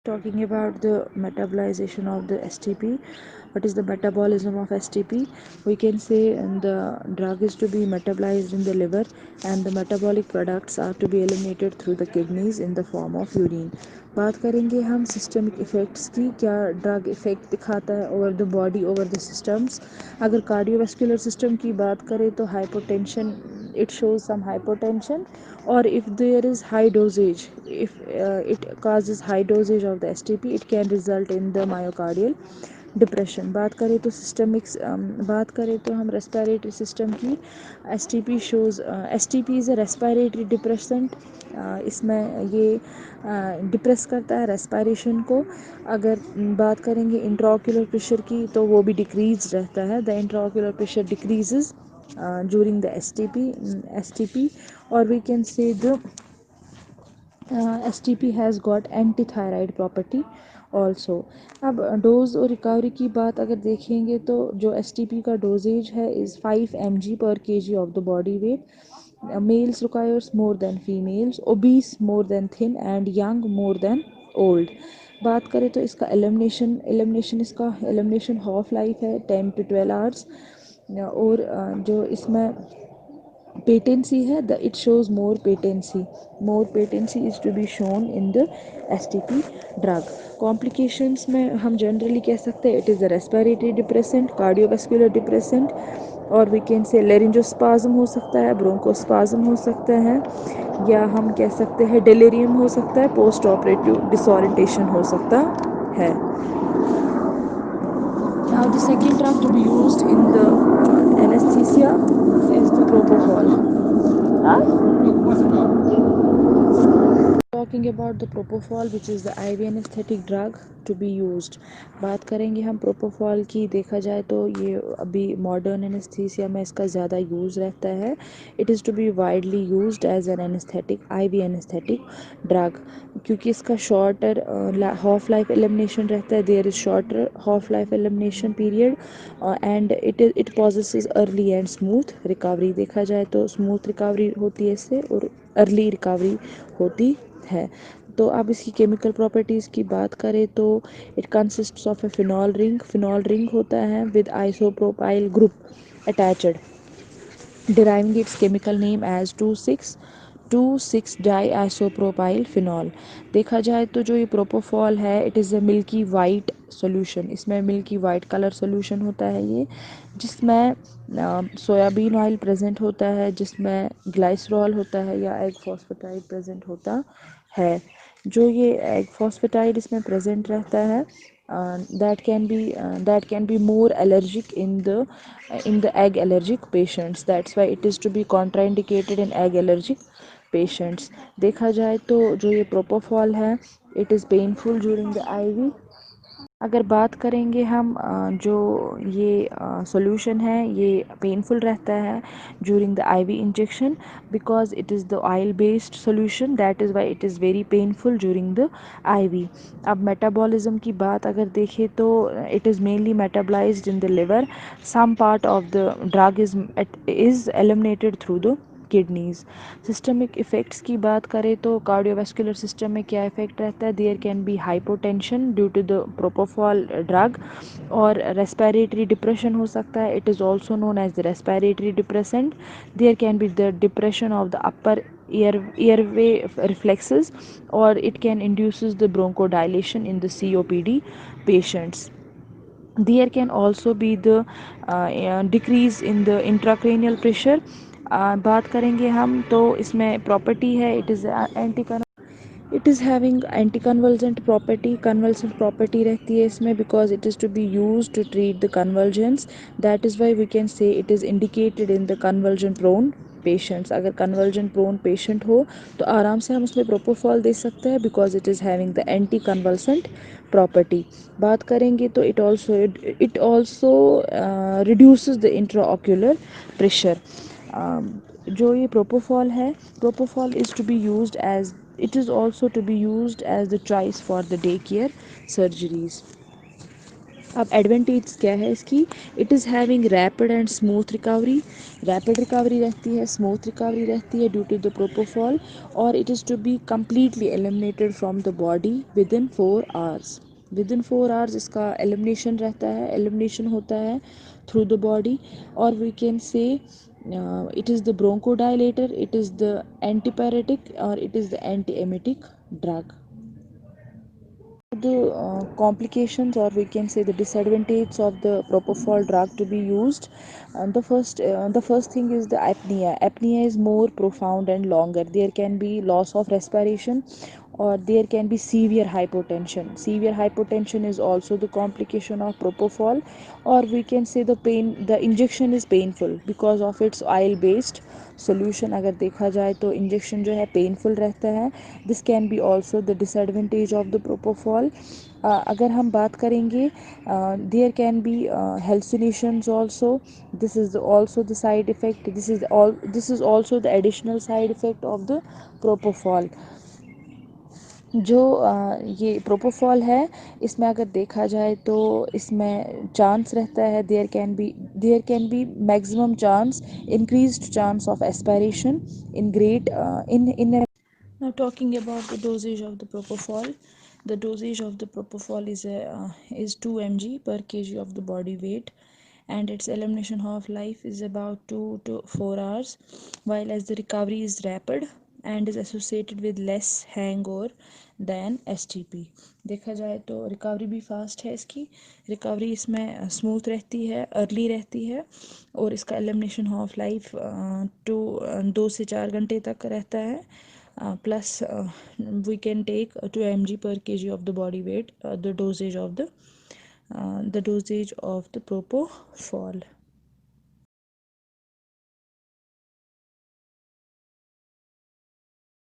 talking about the metabolization of the STP. What is the metabolism of STP? We can say the drug is to be metabolized in the liver, and the metabolic products are to be eliminated through the kidneys in the form of urine. बात करेंगे हम systemic effects की, क्या drug effect दिखाता है over the body over the systems. अगर cardiovascular system की बात करें तो hypotension, it shows some hypotension, or if there is high dosage, if it causes high dosage of the STP, it can result in the myocardial depression. बात करें तो सिस्टमिक्स, बात करें तो हम रेस्पिरेटरी सिस्टम की. STP shows, STP is a respiratory depressant. इसमें ये डिप्रेस करता है रेस्पिरेशन को. अगर बात करेंगे इंट्राओक्यूलर प्रेशर की तो वो भी डिक्रीज रहता है. The intraocular pressure decreases during the STP, or we can say the STP has got anti property also. अब डोज और रिकवरी की बात अगर देखेंगे तो जो STP का डोजेज है is 5 mg/kg of the body weight. Males requires more than females, obese more than thin, and young more than old. बात करें तो इसका एलिमिनेशन हाफ लाइफ है 10 to 12 hours. और जो इसमें पेटेंसी है, the it shows more potency is to be shown in the STP drug. Complications में हम जनरली कह सकते हैं it is a respiratory depressant, cardiovascular depressant, और वी कैन से लेरिंजोस्पाज्म हो सकता है, ब्रोंकोस्पाज्म हो सकता है, या हम कह सकते हैं डेलिरियम हो सकता है, पोस्ट ऑपरेटिव डिसोरिएंटेशन हो सकता है. Now the second drug to be used in the anesthesia is the propofol. Talking about the propofol, which is the IV anesthetic drug to be used. बात करेंगे हम propofol की. देखा जाए तो ये अभी modern anesthesia में इसका ज़्यादा यूज़ रहता है. It is to be widely used as an anesthetic, IV anesthetic drug, क्योंकि इसका shorter half life elimination रहता है. There is shorter half life elimination period, and it possesses early and smooth recovery. देखा जाए तो smooth recovery होती है इससे, और अर्ली रिकवरी होती है. तो अब इसकी केमिकल प्रॉपर्टीज़ की बात करें तो it consists of A phenol ring होता है with isopropyl group attached, deriving its chemical name as 2,6 diisopropyl देखा जाए तो जो ये प्रोपोफॉल है it is a milky white solution. इसमें मिल्की वाइट कलर सॉल्यूशन होता है ये, जिसमें सोयाबीन ऑयल प्रेजेंट होता है, जिसमें ग्लाइसरॉल होता है या एग फॉस्फेटाइड प्रेजेंट होता है. जो ये एग फॉस्फेटाइड इसमें प्रेजेंट रहता है, that can be more allergic in the egg allergic patients. That's why it is to be contraindicated in egg allergic patients. देखा जाए तो जो ये प्रोपोफॉल है it is painful during the IV. अगर बात करेंगे हम जो ये सॉल्यूशन है ये पेनफुल रहता है during the IV injection, because it is the oil based solution, that is why it is very painful during the IV. अब मेटाबॉलिज्म की बात अगर देखें तो it is mainly metabolised in the liver. Some part of the drug is eliminated through the kidneys. Systemic effects की बात करें तो कार्डियोवास्कुलर सिस्टम में क्या इफ़ेक्ट रहता है, there can be hypotension due to the propofol drug, और respiratory depression हो सकता है. It is also known as the respiratory depressant. There can be the depression of the upper airway reflexes, or it can induces the bronchodilation in the COPD patients. There can also be the decrease in the intracranial pressure. बात करेंगे हम तो इसमें property है it is anti, it is having anti convulsant property. Convulsant property रहती है इसमें because it is to be use to treat the convulsions. That is why we can say it is indicated in the convulsion prone patients. अगर convulsion prone patient हो तो आराम से हम उसमें प्रोपोफॉल दे सकते हैं because it is having the anticonvulsant property. बात करेंगे तो it also reduces the intraocular pressure. जो ये प्रोपोफॉल है, propofol is to be used as, it is also to be used as the choice for the daycare surgeries. अब advantage क्या है इसकी, it is having rapid and smooth recovery, rapid recovery रहती है, smooth recovery रहती है due to the propofol, और it is to be completely eliminated from the body within 4 hours. Within 4 hours इसका elimination रहता है, elimination होता है थ्रू द बॉडी, और we can say it is the bronchodilator, it is the antipyretic, or it is the antiemetic drug. The complications, or we can say the disadvantages of the propofol drug to be used, the first thing is the apnea. Apnea is more profound and longer. There can be loss of respiration, or there can be severe hypotension. Severe hypotension is also the complication of propofol, or we can say the injection is painful because of its oil based solution. अगर देखा जाए तो injection जो है painful रहता है. This can be also the disadvantage of the propofol. अगर हम बात करेंगे, there can be hallucinations also. This is also the side effect, this is also the additional side effect of the propofol. जो ये propofol है, इसमें अगर देखा जाए तो इसमें चांस रहता है, there can be maximum chance, increased chance of aspiration in great in. Now talking about the dosage of the propofol, the dosage of the propofol is 2 mg per kg of the body weight, and its elimination half life is about 2 to 4 hours, while as the recovery is rapid and is associated with less hangover than STP. देखा जाए तो recovery भी fast है इसकी, recovery इसमें smooth रहती है, early रहती है, और इसका एलिमिनेशन हाफ लाइफ 2 से 4 घंटे तक रहता है. Plus we can take 2 mg per kg of the body weight, the dosage of the propofol.